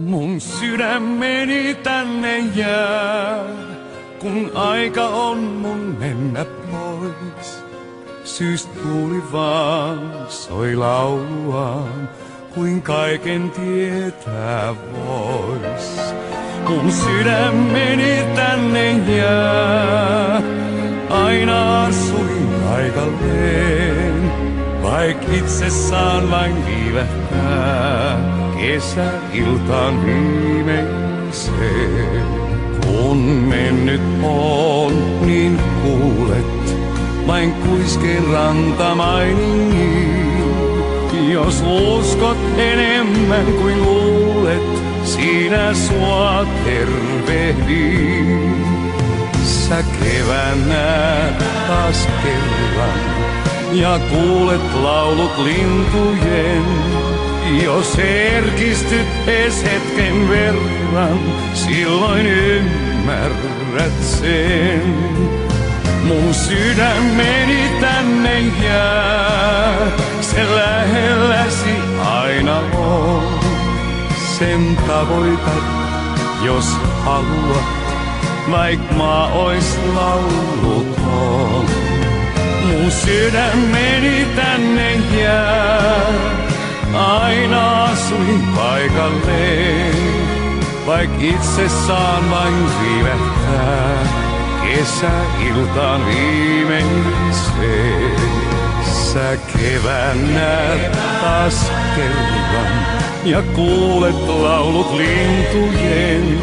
Mun sydämeni tänne jää, kun aika on mun mennä pois. Syystä tuuli vaan soi laulaan, kuin kaiken tietää vois. Mun sydämeni tänne jää, aina asuin paikalleen, vaik itse saan vain viivähtää kesäiltaan viimeiseen. Kun mennyt on, niin kuulet vain kuiskeen rantamainiin. Jos uskot enemmän kuin luulet, siinä sua tervehdin. Sä kevään näet taas kerran ja kuulet laulut lintujen. Jos herkistyt ees hetken verran, silloin ymmärrät sen. Mun sydämeni tänne jää, se lähelläsi aina on. Sen tavoitat, jos haluat, vaik maa ois lauluton. Mun sydämeni tänne jää, aina asuin paikalleen, vaik itse saan vain viivähtää kesäiltaan viimeiseen. Sä kevään näet taas kerran ja kuulet laulut lintujen.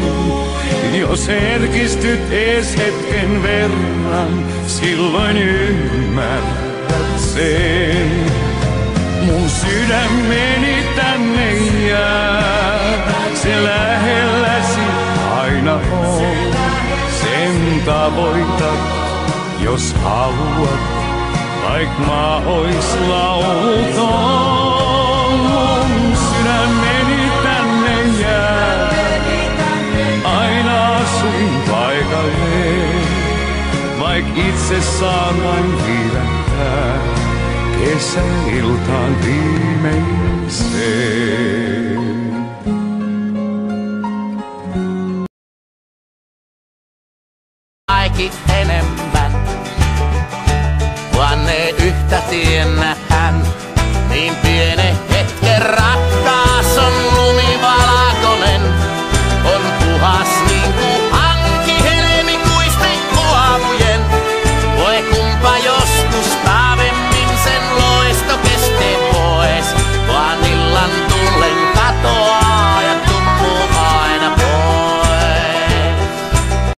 Jos herkistyt ees hetken verran, silloin ymmärrät sen. Mun sydämeni tänne jää, se lähelläsi aina on. Sen tavoitat, jos haluat, vaik maa ois lauluton. Mun sydämeni tänne jää, aina asuin paikalleen, vaik itse saan vain viivähtää kesäiltaan viimeiseen. Kaikki enemmän, vaan ne yhtä tiennähän, niin pienen hetken rakkaus.